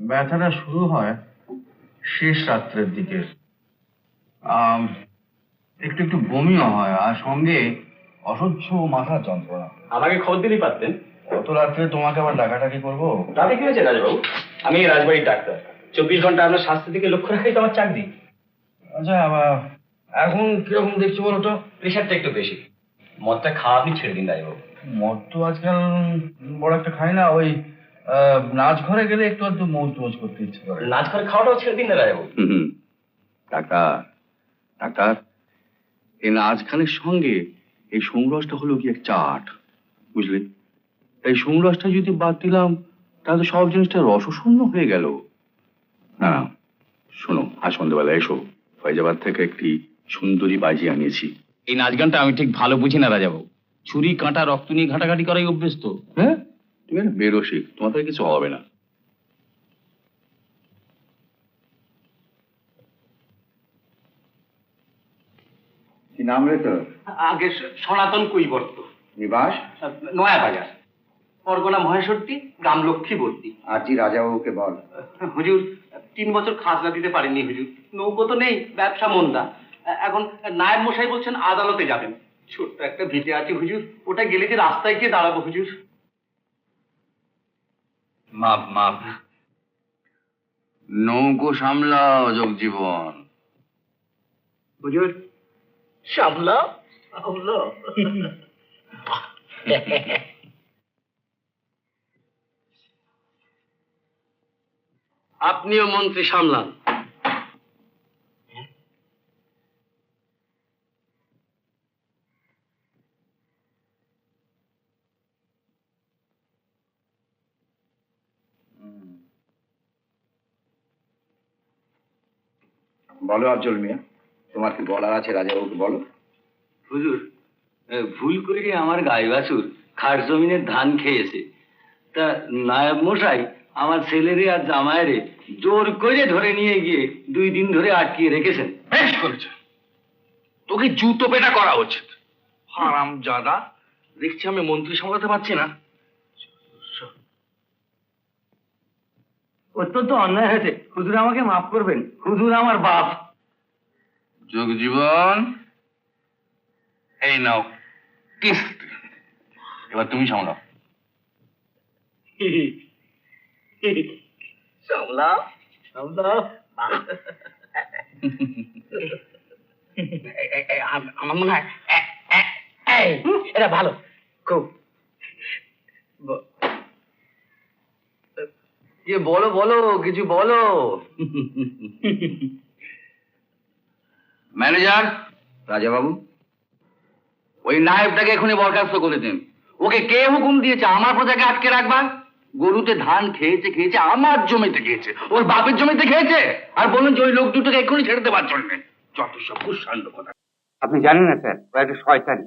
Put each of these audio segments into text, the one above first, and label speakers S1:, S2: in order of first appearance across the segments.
S1: ব্যথাটা শুরু হয় শেষ রাত্রের দিকে। একটু একটু বমিও হয়, আর সঙ্গে অসহ্য মাথার যন্ত্রণা।
S2: আমাকে খবর দিলেই পারতেন।
S1: অত রাত্রে তোমাকে আবার ডাকাডাকি করবো?
S2: তাতে কি হয়েছে রাজবাবু? আমি রাজবাড়ির ডাক্তার, 24 ঘন্টা আপনার স্বাস্থ্যের দিকে লক্ষ্য রাখাই তো আমার চাকরি।
S1: আচ্ছা, এখন কিরকম দেখছো বলো তো?
S2: প্রেশারটা একটু বেশি। মদটা খাওয়া আপনি ছেড়ে দিন রাজবাবু।
S1: মদ তো আজকাল বড় একটা খাই না। ওই নাচ ঘরে গেলে একটু আধটু মৌজ টোজ করতে ইচ্ছে করে।
S2: নাচ ঘরে খাওয়াটাও ছেড়ে দিন না রাজবাবু।
S3: ডাক্তার ডাক্তার, এই নাচ গানের সঙ্গে এই সোমরসটা হলো কি এক চাট, বুঝলে? এই সোমরসটা যদি বাদ দিলাম তাহলে সব জিনিসটা রসশূন্য হয়ে গেল। না না, শোনো, আজ সন্ধ্যেবেলা এসো, ফৈজাবাদ থেকে একটি সুন্দরী বাজি আনিয়েছি।
S2: এই নাচ গানটা আমি ঠিক ভালো বুঝি না রাজাবাবু। ছুরি কাঁটা রক্ত নিয়ে ঘাটাঘাটি করাই অভ্যেস তো।
S3: হ্যাঁ, তুমি একটা বেরসিক, তোমার থেকে কিছু হবে না। কি নাম রে তোর?
S2: আগে সনাতন কৈবর্ত,
S3: নিবাস?
S2: নয়া বাজার, পরগনা মহেশ্বরী, গ্রাম লক্ষ্মীবর্তী।
S3: আজি রাজাবাবুকে বল।
S2: হুজুর, 3 বছর খাজনা দিতে পারেননি হুজুর। নৌকো তো নেই, ব্যবসা মন্দা। এখন নায়েব মশাই বলছেন আদালতে যাবেন। ছোট্ট একটা ভিটে আছে হুজুর, ওটা গেলে যে রাস্তায় গিয়ে দাঁড়াবো হুজুর।
S3: মাপ মাপ, নৌকো সামলাও জগজীবন।
S2: হুজুর সামলা সামলা। আপনিও মন্ত্রী সামলান।
S3: বলো আফজল মিয়া, তোমার কি বলার আছে রাজাবাবুকে বলো।
S2: হুজুর, ভুল করে আমার গাই বাছুর খাট জমিনের ধান খেয়েছে। তা নায়েব মশাই আমার ছেলেরে আর জামাইরে জোর করে ধরে নিয়ে গিয়ে 2 দিন ধরে আটকিয়ে রেখেছেন।
S1: বেশ করেছে, তোকে জুতো পেটা করা উচিত। হারাম জাদা, দেখছি আমি মন্ত্রী সামলাতে পারছি না।
S2: অত্যন্ত অন্যায় হয়েছে হুজুর, আমাকে মাফ করবেন। হুজুর আমার বাপ।
S3: জগজীবন, এই নাও কিস্তি, এবার তুমি সামলাও।
S2: সামলা সামলা। আমার মনে হয় এটা ভালো খুব। বলো বলো, কিছু বলো।
S3: ম্যানেজার, রাজাবাবু, ওই নায়েবটাকে এখনই বরখাস্ত করে দিন। ওকে কে হুকুম দিয়েছে আমার প্রজাকে আটকে রাখবা? গরুতে ধান খেয়েছে খেয়েছে, আমার জমিতে খেয়েছে, ওর বাপের জমিতে খেয়েছে, আর বলুন যে ওই লোক দুটোকে এক্ষুনি ছেড়ে দেবার জন্য। যত সব কুৎসান্ড কথা।
S4: আপনি জানেন না স্যার, ও একটা শয়তান।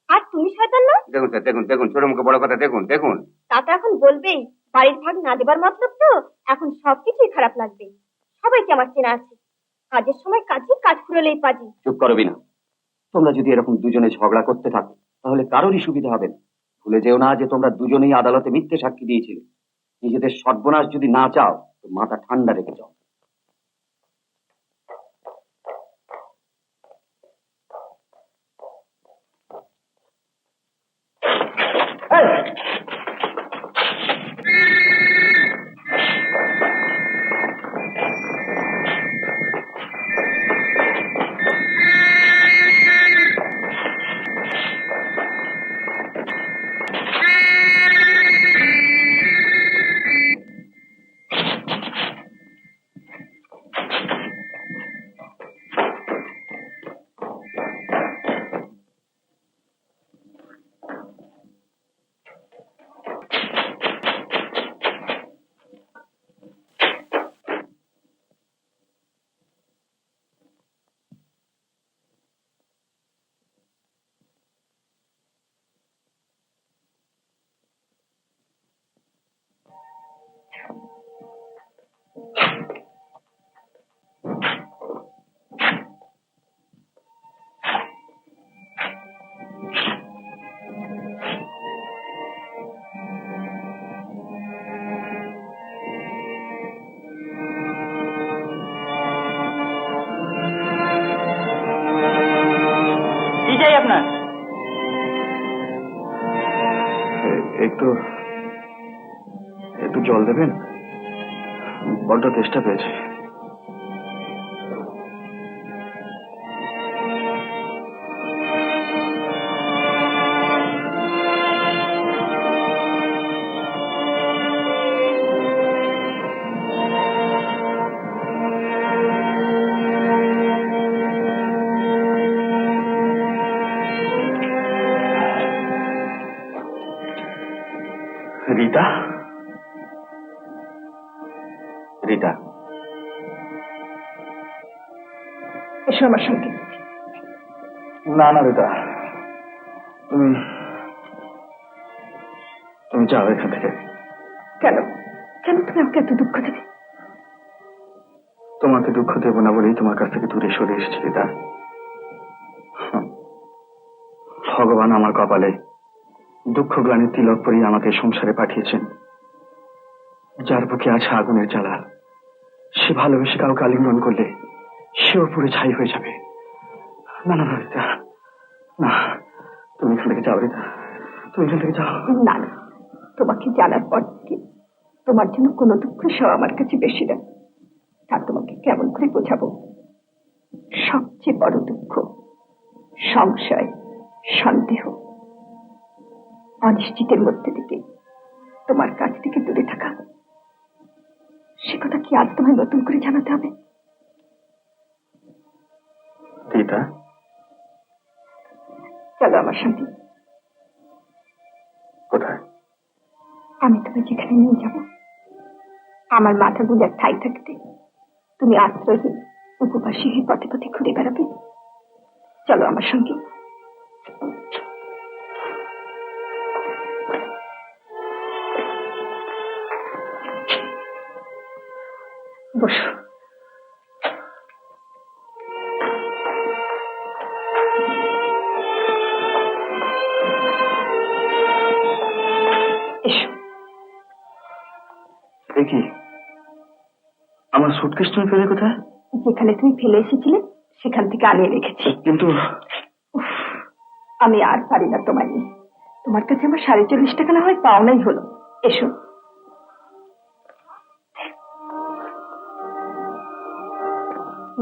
S5: আর তুমি শয়তান না?
S4: দেখুন স্যার, দেখুন দেখুন, ছোট মুখে বড় কথা, দেখুন দেখুন।
S5: তা তো এখন বলবেই, বাড়ির ভাগ না দেবার মতলব তো এখন সবকিছুই খারাপ লাগবে। সবাইকে আমার চেনা আছে, কাজের সময় কাজে, কাজ ফুরলেই পাজি।
S4: চুপ করবি না। তোমরা যদি এরকম দুজনে ঝগড়া করতে থাকো তাহলে কারোরই সুবিধা হবে না। ভুলে যেও না যে তোমরা দুজনেই আদালতে মিথ্যে সাক্ষী দিয়েছিলে। নিজেদের সর্বনাশ যদি না চাও তো মাথা ঠান্ডা রেখে যাও।
S6: একটু একটু জল দেবেন, বড্ড তেষ্টা পেয়েছে। রিতা, রিতা,
S5: এসো আমার সঙ্গে।
S6: না না রিতা, তুমি তুমি যাও এখান থেকে।
S5: কেন কেন তুমি আমাকে এত দুঃখ দেবে?
S6: তোমাকে দুঃখ দেবো না বলেই তোমার কাছ থেকে দূরে সরে এসেছি রিতা। ভগবান আমার কপালে দুঃখ গ্লানির তিলক পরিয়ে আমাকে সংসারে পাঠিয়েছেন। যার বুকে আছে আগুনের জ্বালা, সে ভালোবেসে কাউকে আলিঙ্গন করলে সেও পুরো ছাই হয়ে যাবে। না না রিতা, না, তুমি এখান থেকে যাও রিতা, তুমি এখান থেকে যাও।
S5: না না, তোমাকে জানার পর থেকে তোমার জন্য কোনো দুঃখ সব আমার কাছে বেশি না। তা তোমাকে কেমন করে বোঝাবো? সবচেয়ে বড় দুঃখ সংশয়, সন্দেহ, অনিশ্চিতের মধ্যে থেকে তোমার কাছ থেকে দূরে থাকা। সে কথা কি আজ তোমায় নতুন করে জানাতে হবে?
S6: রিতা,
S5: চলো আমার সঙ্গে।
S6: কোথায়?
S5: আমি তোমায় যেখানে নিয়ে যাব। আমার মাথা গুজার ঠাই থাকতে তুমি আশ্রয়হীন উপবাসী হয়ে পথে পথে ঘুরে বেড়াবে। চলো আমার সঙ্গে। বসো। এসো।
S6: দেখি আমার সুটকেস তুমি ফেলে কোথায়?
S5: যেখানে তুমি ফেলে এসেছিলে সেখান থেকে আনিয়ে রেখেছি।
S6: কিন্তু
S5: উফ, আমি আর পারি না তোমায় নিয়ে। তোমার কাছে আমার ৪৫ টাকা না হয় পাওনাই হলো। এসো।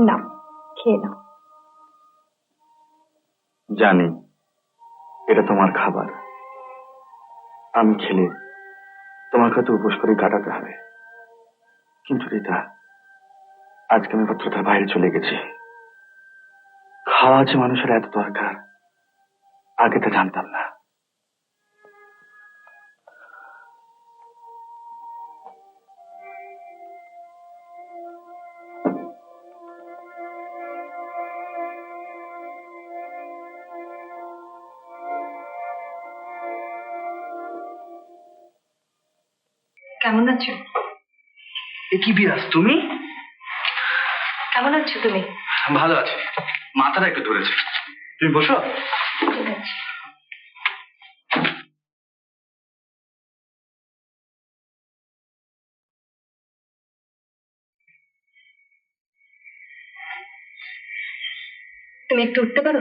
S5: নাও, খেয়ে নাও।
S6: জানি এটা তোমার খাবার, আমি খেলে তোমাকে তো উপোস করে কাটাতে হবে। কিন্তু রিতা, আজকে আমি পত্রতার বাইরে চলে গেছি। খাওয়া যে মানুষের এত দরকার আগে তো জানতাম না।
S5: কেমন আছো?
S1: কি বিরাজ, তুমি?
S5: কেমন আছো তুমি?
S1: ভালো আছে, মাথাটা একটু ধরেছে। তুমি বসো।
S5: ঠিক আছে। তুমি একটু উঠতে পারো?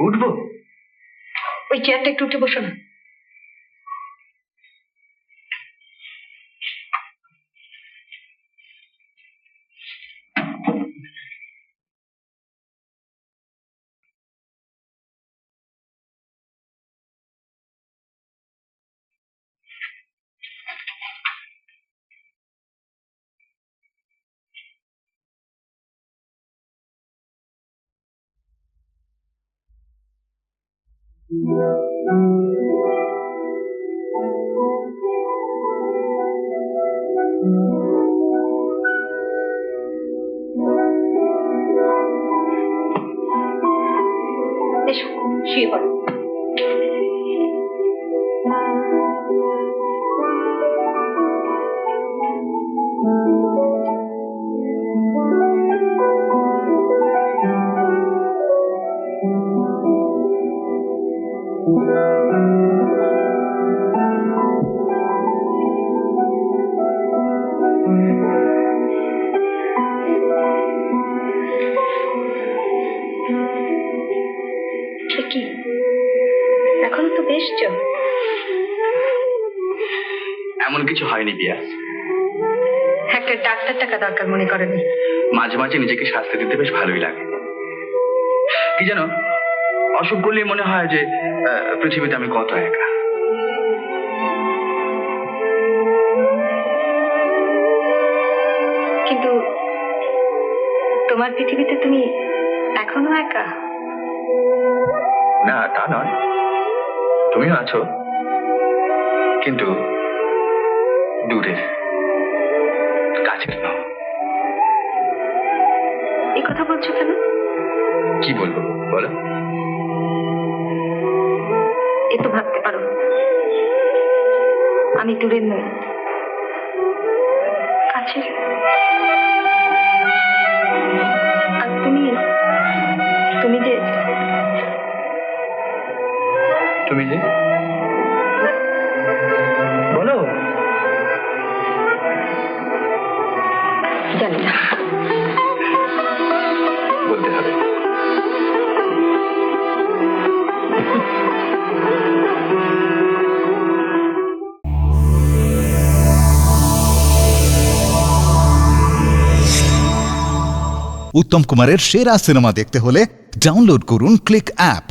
S1: উঠবো?
S5: ওই চেয়ারটা একটু উঠে বসো না। এসো, শুয়ে পড়ো। কি
S3: হয়নি বিয়া।
S5: একটা ডাক্তার টাকা দরকার মনে করেনি?
S3: মাঝে মাঝে নিজেকে শাস্তি দিতে বেশ ভালোই লাগে। কি জানো, অসুখ করলে মনে হয় যে পৃথিবীতে আমি কত একা।
S5: কিন্তু তোমার পৃথিবীতে তুমি এখনো একা।
S3: না তা নয়, তুমিও আছো, কিন্তু দূরের, কাছের নাও।
S5: এই কথা বলছো কেন?
S3: কি বলবো বলো?
S5: এ তো ভাবতে পারো আমি দূরের নই, কাছের। আর তুমি তুমি যে
S3: তুমি যে বলো।
S5: জানি না,
S3: বলতে হবে।
S7: উত্তম কুমারের সেরা সিনেমা দেখতে হলে ডাউনলোড করুন ক্লিক অ্যাপ।